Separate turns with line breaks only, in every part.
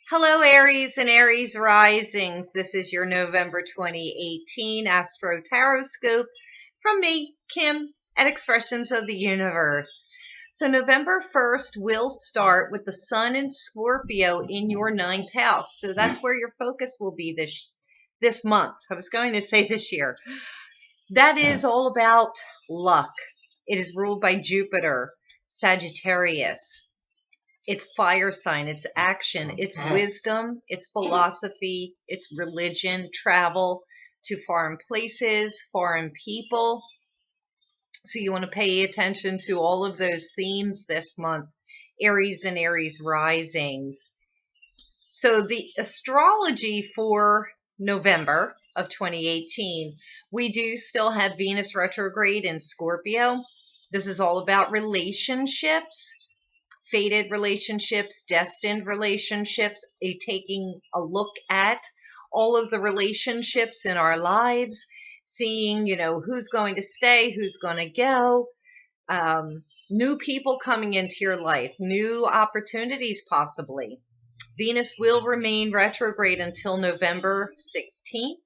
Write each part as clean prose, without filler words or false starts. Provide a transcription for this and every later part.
Hello, Aries and Aries Risings. This is your November 2018 Astro-Tarot-Scope from me, Kim, at Expressions of the Universe. So November 1st will start with the Sun in Scorpio in your 9th house. So that's where your focus will be this month. I was going to say this year. That is all about luck. It is ruled by Jupiter, Sagittarius. It's fire sign, it's action, it's wisdom, it's philosophy, it's religion, travel to foreign places, foreign people. So you want to pay attention to all of those themes this month, Aries and Aries risings. So the astrology for November of 2018, we do still have Venus retrograde in Scorpio. This is all about relationships. Fated relationships, destined relationships, taking a look at all of the relationships in our lives, seeing, who's going to stay, who's going to go, new people coming into your life, new opportunities possibly. Venus will remain retrograde until November 16th,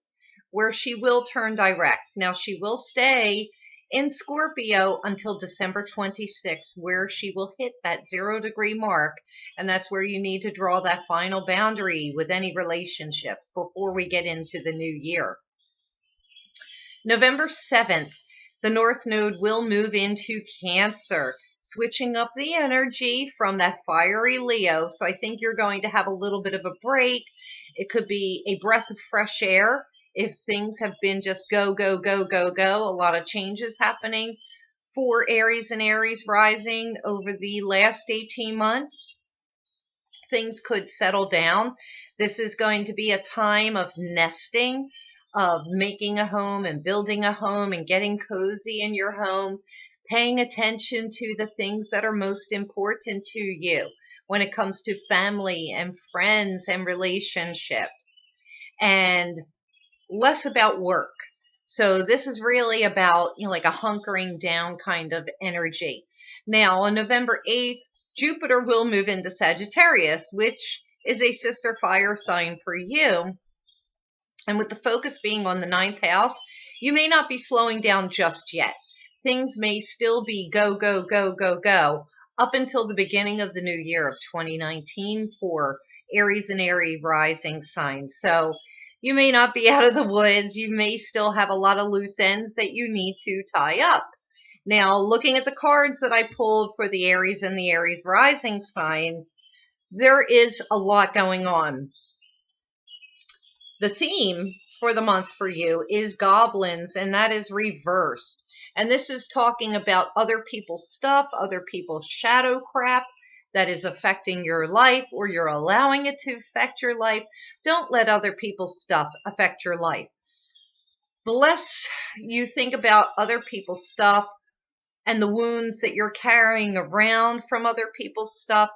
where she will turn direct. Now, she will stay in Scorpio until December 26th, where she will hit that 0-degree mark, and that's where you need to draw that final boundary with any relationships before we get into the new year. November 7th, the North Node will move into Cancer, switching up the energy from that fiery Leo. So I think you're going to have a little bit of a break. It could be a breath of fresh air. If things have been just go, go, go, go, go, a lot of changes happening for Aries and Aries rising over the last 18 months, things could settle down. This is going to be a time of nesting, of making a home and building a home and getting cozy in your home, paying attention to the things that are most important to you when it comes to family and friends and relationships, and less about work. So this is really about, like a hunkering down kind of energy. Now, on November 8th, Jupiter will move into Sagittarius, which is a sister fire sign for you. And with the focus being on the 9th house, you may not be slowing down just yet. Things may still be go, go, go, go, go up until the beginning of the new year of 2019 for Aries and Aries rising signs. So you may not be out of the woods. You may still have a lot of loose ends that you need to tie up. Now, looking at the cards that I pulled for the Aries and the Aries rising signs, there is a lot going on. The theme for the month for you is goblins, and that is reversed. And this is talking about other people's stuff, other people's shadow crap that is affecting your life, or you're allowing it to affect your life. Don't let other people's stuff affect your life. The less you think about other people's stuff and the wounds that you're carrying around from other people's stuff,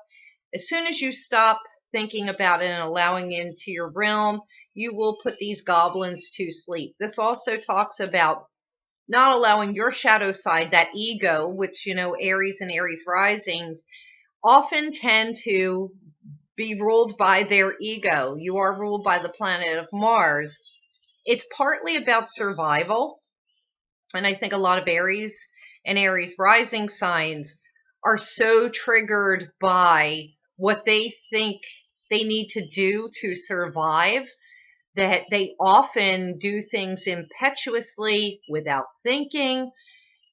as soon as you stop thinking about it and allowing it into your realm, you will put these goblins to sleep. This also talks about not allowing your shadow side, that ego, which, Aries and Aries risings often tend to be ruled by their ego. You are ruled by the planet of Mars. It's partly about survival. And I think a lot of Aries and Aries rising signs are so triggered by what they think they need to do to survive that they often do things impetuously without thinking.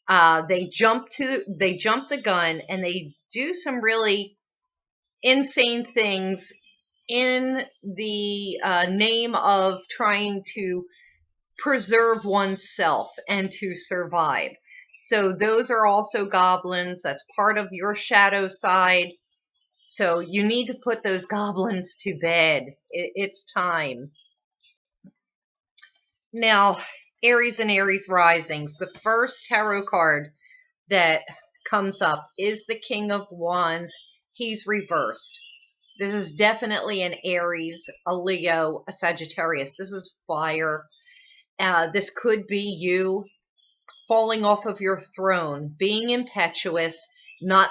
They jump the gun, and they do some really insane things in the name of trying to preserve oneself and to survive. So those are also goblins. That's part of your shadow side. So you need to put those goblins to bed. It's time. Now, Aries and Aries risings, the first tarot card that comes up is the King of Wands. He's reversed. This is definitely an Aries, a Leo, a Sagittarius. This is fire. This could be you falling off of your throne, being impetuous, not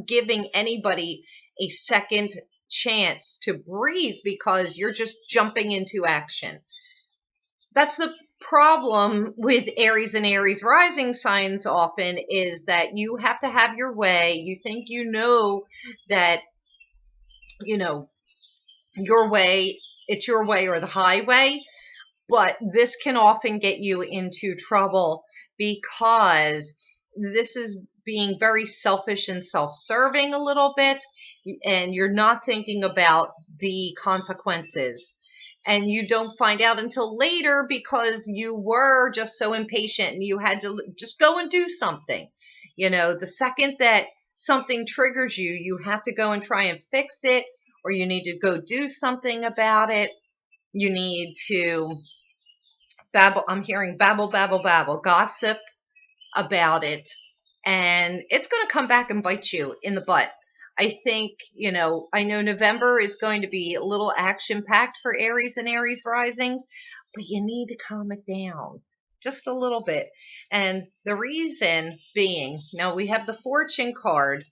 giving anybody a second chance to breathe because you're just jumping into action. That's the problem with Aries and Aries rising signs often, is that you have to have your way. You think you know that, your way, it's your way or the highway, but this can often get you into trouble because this is being very selfish and self-serving a little bit, and you're not thinking about the consequences. And you don't find out until later because you were just so impatient and you had to just go and do something. The second that something triggers you, you have to go and try and fix it, or you need to go do something about it. You need to babble. I'm hearing babble, babble, babble, gossip about it. And it's going to come back and bite you in the butt. I think, I know November is going to be a little action-packed for Aries and Aries risings, but you need to calm it down just a little bit. And the reason being, now we have the Fortune card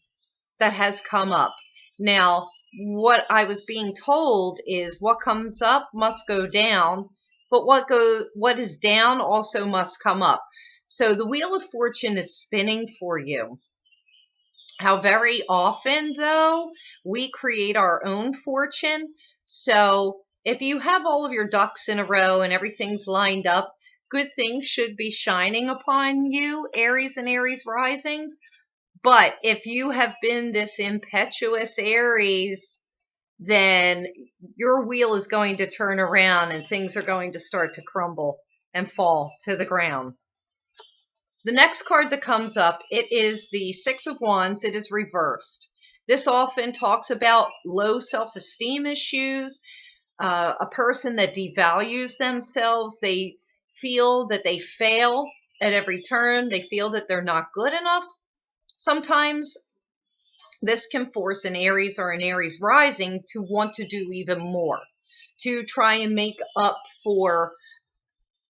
that has come up. Now, what I was being told is what comes up must go down, but what is down also must come up. So the Wheel of Fortune is spinning for you. How very often, though, we create our own fortune. So if you have all of your ducks in a row and everything's lined up, good things should be shining upon you, Aries and Aries risings. But if you have been this impetuous Aries, then your wheel is going to turn around and things are going to start to crumble and fall to the ground. The next card that comes up, it is the Six of Wands. It is reversed. This often talks about low self-esteem issues, a person that devalues themselves. They feel that they fail at every turn. They feel that they're not good enough. Sometimes this can force an Aries or an Aries rising to want to do even more, to try and make up for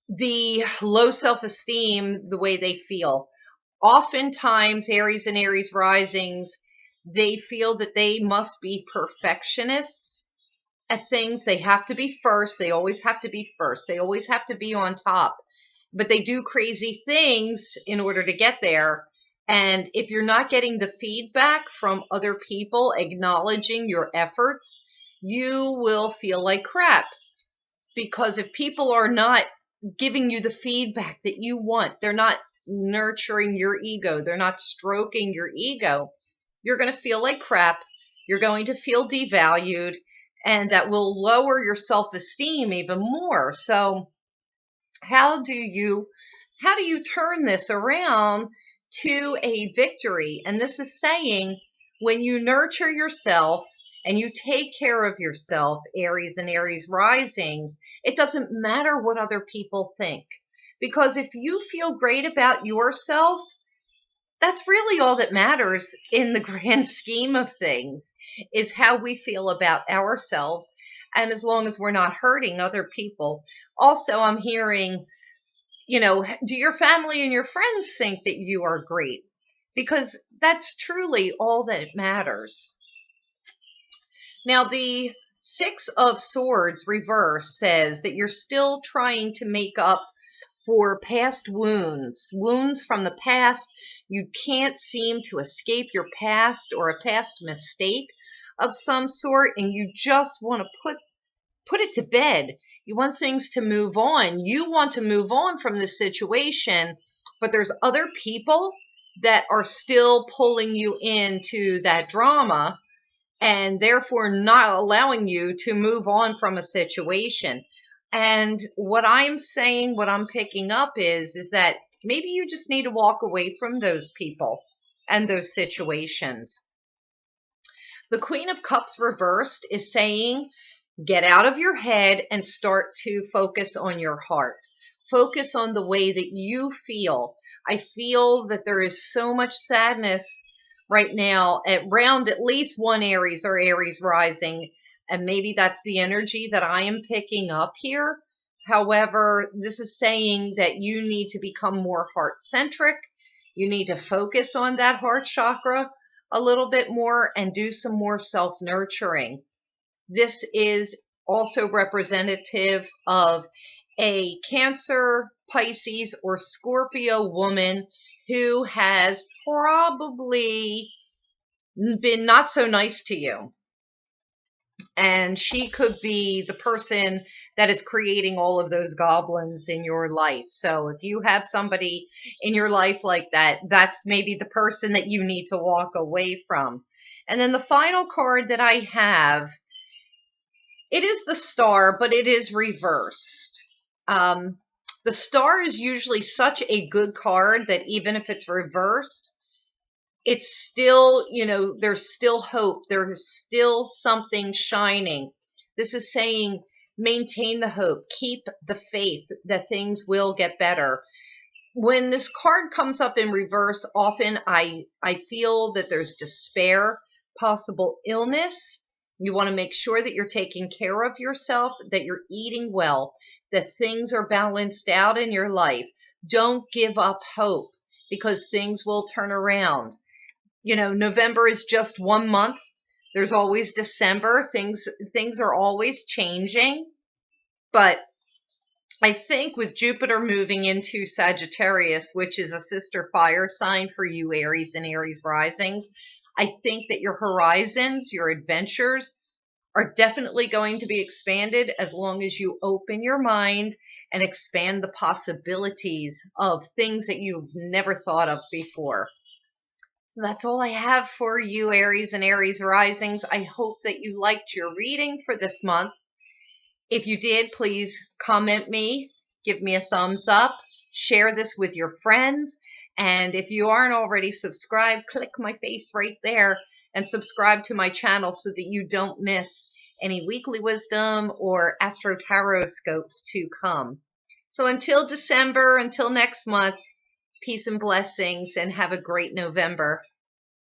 the low self-esteem, the way they feel. Oftentimes, Aries and Aries risings, they feel that they must be perfectionists at things. They have to be first. They always have to be first. They always have to be on top. But they do crazy things in order to get there. And if you're not getting the feedback from other people acknowledging your efforts, you will feel like crap. Because if people are not giving you the feedback that you want, they're not nurturing your ego, they're not stroking your ego, you're going to feel like crap. You're going to feel devalued, and that will lower your self-esteem even more. So how do you turn this around to a victory? And this is saying, when you nurture yourself and you take care of yourself, Aries and Aries risings, it doesn't matter what other people think. Because if you feel great about yourself, that's really all that matters in the grand scheme of things, is how we feel about ourselves. And as long as we're not hurting other people. Also, I'm hearing, do your family and your friends think that you are great? Because that's truly all that matters. Now, the Six of Swords reverse says that you're still trying to make up for past wounds from the past. You can't seem to escape your past or a past mistake of some sort, and you just want to put it to bed. You want things to move on. You want to move on from this situation, but there's other people that are still pulling you into that drama, and therefore not allowing you to move on from a situation. And what I'm saying, what I'm picking up is that maybe you just need to walk away from those people and those situations. The Queen of Cups reversed is saying, get out of your head and start to focus on your heart. Focus on the way that you feel. I feel that there is so much sadness right now around at least one Aries or Aries rising, and maybe that's the energy that I am picking up here. However, this is saying that you need to become more heart-centric. You need to focus on that heart chakra a little bit more and do some more self-nurturing. This is also representative of a Cancer, Pisces, or Scorpio woman who has probably been not so nice to you. And she could be the person that is creating all of those goblins in your life. So if you have somebody in your life like that, that's maybe the person that you need to walk away from. And then the final card that I have, it is the Star, but it is reversed. The Star is usually such a good card that even if it's reversed, it's still, there's still hope. There's still something shining. This is saying maintain the hope, keep the faith that things will get better. When this card comes up in reverse, often I feel that there's despair, possible illness. You want to make sure that you're taking care of yourself, that you're eating well, that things are balanced out in your life. Don't give up hope because things will turn around. November is just 1 month. There's always December. Things are always changing. But I think with Jupiter moving into Sagittarius, which is a sister fire sign for you Aries and Aries risings, I think that your horizons, your adventures are definitely going to be expanded as long as you open your mind and expand the possibilities of things that you've never thought of before. So that's all I have for you, Aries and Aries risings. I hope that you liked your reading for this month. If you did, please comment me, give me a thumbs up, share this with your friends. And if you aren't already subscribed, click my face right there and subscribe to my channel so that you don't miss any weekly wisdom or AstroTarot-Scopes to come. So until December, until next month, peace and blessings, and have a great November.